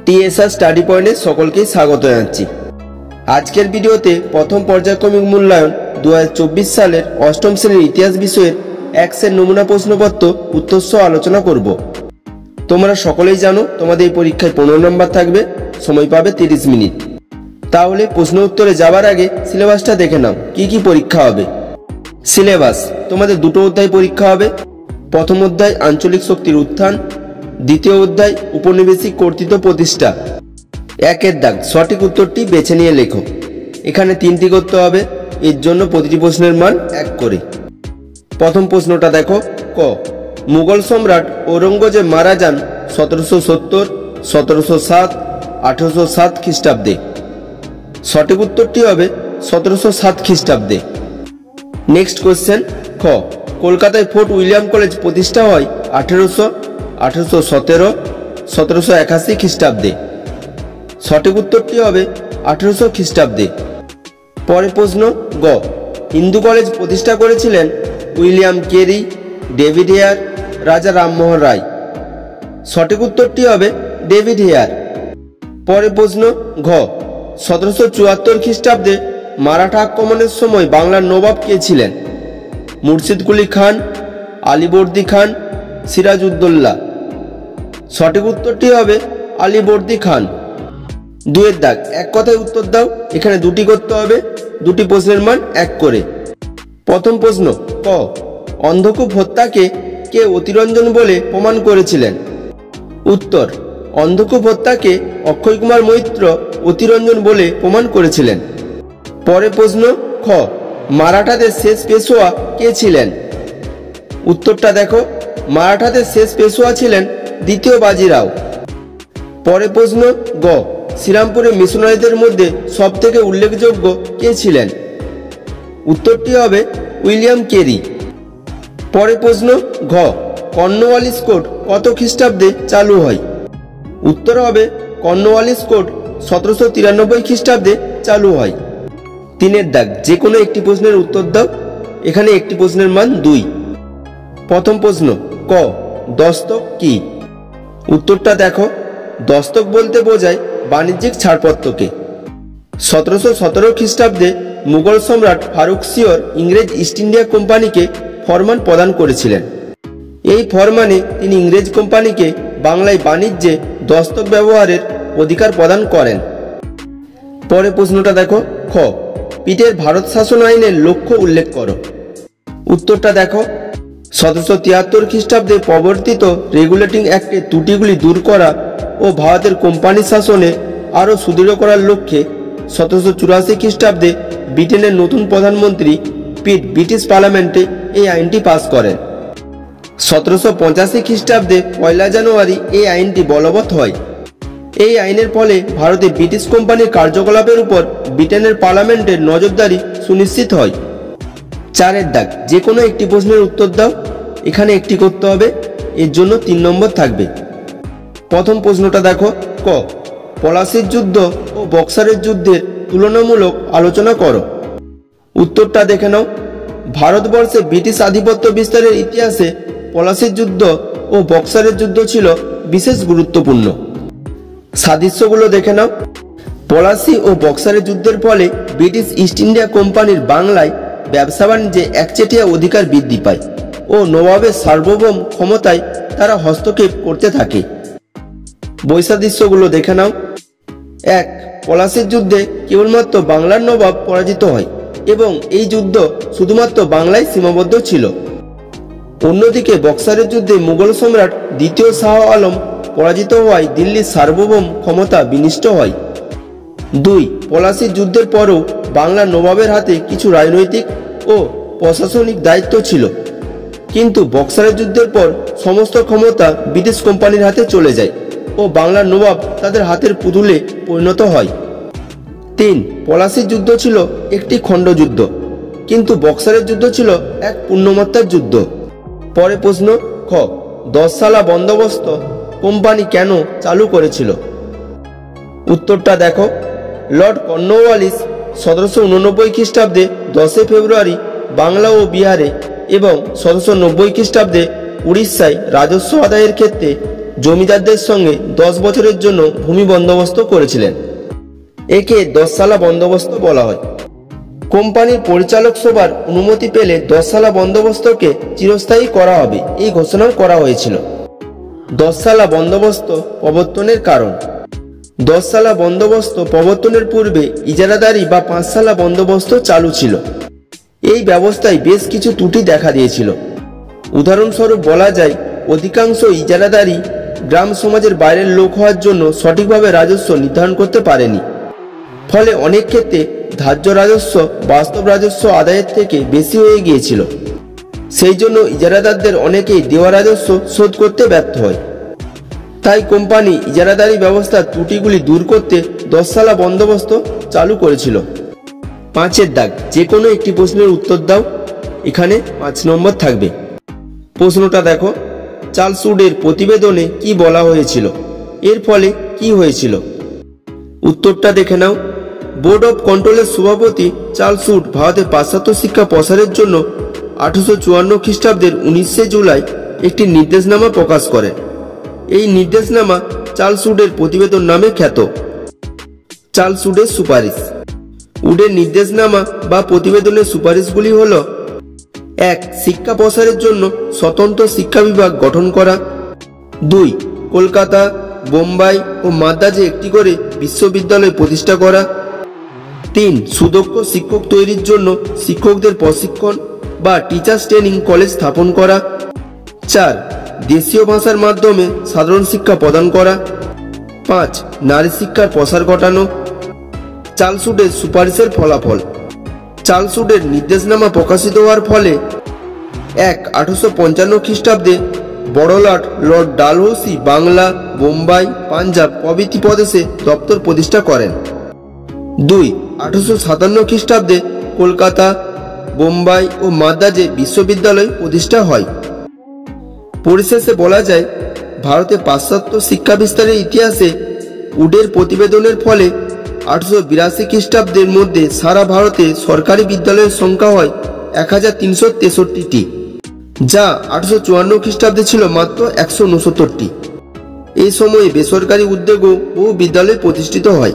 TSR study পয়েন্টে সকলকেই স্বাগত জানাচ্ছি। আজকের ভিডিওতে প্রথম পর্যায়ক্রমিক মূল্যায়ন 2024 সালের অষ্টম শ্রেণীর ইতিহাস বিষয়ের এক্সের নমুনা প্রশ্নপত্র উত্তর সহ আলোচনা করব। তোমরা সকলেই জানো তোমাদের এই পরীক্ষায় 15 নম্বর থাকবে, সময় পাবে 30 মিনিট। তাহলে প্রশ্ন উত্তরে যাবার আগে সিলেবাসটা দেখে নাও, কি কি পরীক্ষা হবে। সিলেবাস: তোমাদের দুটো অধ্যায় পরীক্ষা হবে। প্রথম অধ্যায় আঞ্চলিক শক্তির উত্থান, দ্বিতীয় অধ্যায় উপনিবেশিক কর্তৃত্ব প্রতিষ্ঠা। একের দাগ, সঠিক উত্তরটি বেছে নিয়ে লেখো। এখানে 3টি করতে হবে, এর জন্য প্রতিটি প্রশ্নের মান 1 করে। প্রথম প্রশ্নটা দেখো, ক মুঘল সম্রাট ঔরঙ্গজেব মারা যান 1770, 1707, 1807 খ্রিস্টাব্দে। সঠিক উত্তরটি হবে 1707 খ্রিস্টাব্দে। নেক্সট কোশ্চেন, খ কলকাতায় ফোর্ট উইলিয়াম কলেজ প্রতিষ্ঠা হয় 1800, 1817, 1781 খ্রিস্টাব্দে। সঠিক উত্তরটি হবে 1800 খ্রিস্টাব্দে। পরের প্রশ্ন, গ হিন্দু কলেজ প্রতিষ্ঠা করেছিলেন উইলিয়াম কেরি, ডেভিড হেয়ার, রাজা রামমোহন রায়। সঠিক উত্তরটি হবে ডেভিড হেয়ার। পরের প্রশ্ন, ঘ 1774 খ্রিস্টাব্দে মারাঠা আক্রমণের সময় বাংলার নবাব কে ছিলেন? মুর্শিদ কুলি খান, আলীবর্দী খান, সিরাজউদ্দৌলা। সঠিক উত্তরটি হবে আলীবর্দী খান। 2এর দাগ, এক কথায় উত্তর দাও। এখানে 2টি করতে হবে, 2টি প্রশ্নের মান 1 করে। প্রথম প্রশ্ন, ক অন্ধকূপ হত্যাকে কে অতিরঞ্জন বলে প্রমাণ করেছিলেন? উত্তর, অন্ধকূপ হত্যাকে অক্ষয় কুমার মৈত্র অতিরঞ্জন বলে প্রমাণ করেছিলেন। পরের প্রশ্ন, খ মারাঠাদের শেষ পেশোয়া কে ছিলেন? উত্তরটা দেখো, মারাঠাদের শেষ পেশোয়া ছিলেন দ্বিতীয় বাজিরাও। পরের প্রশ্ন, গ শ্রীরামপুরের মিশনারিদের মধ্যে সবথেকে উল্লেখযোগ্য কে ছিলেন? উত্তরটি হবে উইলিয়াম কেরি। পরের প্রশ্ন, ঘ কর্নওয়ালিস কোড কত খ্রিস্টাব্দে চালু হয়? উত্তর হবে কর্নওয়ালিস কোড 1793 খ্রিস্টাব্দে চালু হয়। 3এর দাগ, যে কোনো একটি প্রশ্নের উত্তর দাও। এখানে একটি প্রশ্নের মান 2। প্রথম প্রশ্ন, ক দস্তক কি? উত্তরটা দেখো, দস্তক বলতে বোঝায় বাণিজ্যিক ছাড়পত্রকে। 1717 খ্রিস্টাব্দে মুঘল সম্রাট ফারুক সিওর ইংরেজ ইস্ট ইন্ডিয়া কোম্পানিকে ফরমান প্রদান করেছিলেন। এই ফরমানে তিনি ইংরেজ কোম্পানিকে বাংলায় বাণিজ্যে দস্তক ব্যবহারের অধিকার প্রদান করেন। পরে প্রশ্নটা দেখো, খ পিটের ভারত শাসন আইনের লক্ষ্য উল্লেখ করো। উত্তরটা দেখো, 1773 খ্রিস্টাব্দে প্রবর্তিত রেগুলেটিং অ্যাক্টের ত্রুটিগুলি দূর করা ও ভারতের কোম্পানি শাসনে আরও সুদৃঢ় করার লক্ষ্যে 1784 খ্রিস্টাব্দে ব্রিটেনের নতুন প্রধানমন্ত্রী পিট ব্রিটিশ পার্লামেন্টে এই আইনটি পাস করেন। 1785 খ্রিস্টাব্দে 1 জানুয়ারি এই আইনটি বলবৎ হয়। এই আইনের ফলে ভারতে ব্রিটিশ কোম্পানির কার্যকলাপের উপর ব্রিটেনের পার্লামেন্টের নজরদারি সুনিশ্চিত হয়। 4এর দাগ, যে কোনো একটি প্রশ্নের উত্তর দাও। এখানে একটি করতে হবে, এর জন্য 3 নম্বর থাকবে। প্রথম প্রশ্নটা দেখো, ক পলাশির যুদ্ধ ও বক্সারের যুদ্ধের তুলনামূলক আলোচনা করো। উত্তরটা দেখে নাও। ভারতবর্ষে ব্রিটিশ আধিপত্য বিস্তারের ইতিহাসে পলাশির যুদ্ধ ও বক্সারের যুদ্ধ ছিল বিশেষ গুরুত্বপূর্ণ। সাদৃশ্যগুলো দেখে নাও। পলাশি ও বক্সারের যুদ্ধের ফলে ব্রিটিশ ইস্ট ইন্ডিয়া কোম্পানির বাংলায় ব্যবসা বাণিজ্যে একচেটিয়া অধিকার বৃদ্ধি পায় ও নবাবের সার্বভৌম ক্ষমতায় তারা হস্তক্ষেপ করতে থাকে। বৈসাদৃশ্যগুলো দেখে নাও। 1 পলাশির যুদ্ধে কেবলমাত্র বাংলার নবাব পরাজিত হয় এবং এই যুদ্ধ শুধুমাত্র বাংলায় সীমাবদ্ধ ছিল। অন্যদিকে বক্সারের যুদ্ধে মুঘল সম্রাট দ্বিতীয় শাহ আলম পরাজিত হওয়ায় দিল্লির সার্বভৌম ক্ষমতা বিনষ্ট হয়। 2 পলাশির যুদ্ধের পরও বাংলার নবাবের হাতে কিছু রাজনৈতিক ও প্রশাসনিক দায়িত্ব ছিল, কিন্তু বক্সারের যুদ্ধের পর সমস্ত ক্ষমতা ব্রিটিশ কোম্পানির হাতে চলে যায় ও বাংলার নবাব তাদের হাতের পুতুলে পরিণত হয়। 3 পলাশির যুদ্ধ ছিল একটি খণ্ডযুদ্ধ, কিন্তু বক্সারের যুদ্ধ ছিল এক পূর্ণমাত্রার যুদ্ধ। পরে প্রশ্ন, খ 10 সালা বন্দোবস্ত কোম্পানি কেন চালু করেছিল? উত্তরটা দেখো, লর্ড কর্নওয়ালিস 1789 খ্রিস্টাব্দে 10 ফেব্রুয়ারি বাংলা ও বিহারে এবং 1790 খ্রিস্টাব্দে উড়িষ্যায় রাজস্ব আদায়ের ক্ষেত্রে জমিদারদের সঙ্গে 10 বছরের জন্য ভূমি বন্দোবস্ত করেছিলেন। একে 10 সালা বন্দোবস্ত বলা হয়। কোম্পানির পরিচালক সভার অনুমতি পেলে 10 সালা বন্দোবস্তকে চিরস্থায়ী করা হবে এই ঘোষণাও করা হয়েছিল। 10 সালা বন্দোবস্ত প্রবর্তনের কারণ। 10 সালা বন্দোবস্ত প্রবর্তনের পূর্বে ইজারাদারি বা 5 সালা বন্দোবস্ত চালু ছিল। এই ব্যবস্থায় বেশ কিছু ত্রুটি দেখা দিয়েছিল। উদাহরণস্বরূপ বলা যায়, অধিকাংশ ইজারাদারি গ্রাম সমাজের বাইরের লোক হওয়ার জন্য সঠিকভাবে রাজস্ব নির্ধারণ করতে পারেনি। ফলে অনেক ক্ষেত্রে ধার্য রাজস্ব বাস্তব রাজস্ব আদায়ের থেকে বেশি হয়ে গিয়েছিল। সেই জন্য ইজারাদারদের অনেকেই দেওয়া রাজস্ব শোধ করতে ব্যর্থ হয়। তাই কোম্পানি ইজারাদারি ব্যবস্থার ত্রুটিগুলি দূর করতে 10 সালা বন্দোবস্ত চালু করেছিল। 5-এর দাগ, যে কোনো একটি প্রশ্নের উত্তর দাও। এখানে 5 নম্বর থাকবে। প্রশ্নটা দেখো, চার্লস উডের প্রতিবেদনে কি বলা হয়েছিল, এর ফলে কি হয়েছিল? উত্তরটা দেখে নাও। বোর্ড অফ কন্ট্রোলের সভাপতি চার্লস উড ভারতে পাশ্চাত্য শিক্ষা প্রসারের জন্য 1854 খ্রিস্টাব্দের 19শে জুলাই একটি নির্দেশনামা প্রকাশ করেন। এই নির্দেশনামা চার্লস উডের প্রতিবেদন নামে খ্যাত। চার্লস উডের সুপারিশ। উডের নির্দেশনামা বা প্রতিবেদনের সুপারিশগুলি হল: 1. শিক্ষা প্রসারের জন্য স্বতন্ত্র শিক্ষা বিভাগ গঠন করা। 2. কলকাতা, বোম্বাই ও মাদ্রাজে একটি করে বিশ্ববিদ্যালয় প্রতিষ্ঠা করা। 3. সুদক্ষ শিক্ষক তৈরির জন্য শিক্ষকদের প্রশিক্ষণ বা টিচার্স ট্রেনিং কলেজ স্থাপন করা। 4. দেশীয় ভাষার মাধ্যমে সাধারণ শিক্ষা প্রদান করা। 5. নারী শিক্ষার প্রসার ঘটানো। চার্লস উডের সুপারিশের ফলাফল। চার্লস উডের নির্দেশনামা প্রকাশিত হওয়ার ফলে 1. 1855 খ্রিস্টাব্দে বড়লাট লর্ড ডালহৌসি বাংলা, বোম্বাই, পাঞ্জাব প্রভৃতি প্রদেশে দপ্তর প্রতিষ্ঠা করেন। 2. 1857 খ্রিস্টাব্দে কলকাতা, বোম্বাই ও মাদ্রাজে বিশ্ববিদ্যালয় প্রতিষ্ঠা হয়। পরিশেষে বলা যায়, ভারতে পাশ্চাত্য শিক্ষা বিস্তারের ইতিহাসে উডের প্রতিবেদনের ফলে 1882 খ্রিস্টাব্দের মধ্যে সারা ভারতে সরকারি বিদ্যালয়ের সংখ্যা হয় 1363টি, যা 1854 খ্রিস্টাব্দে ছিল মাত্র 169টি। এই সময়ে বেসরকারি উদ্যোগেও বহু বিদ্যালয় প্রতিষ্ঠিত হয়।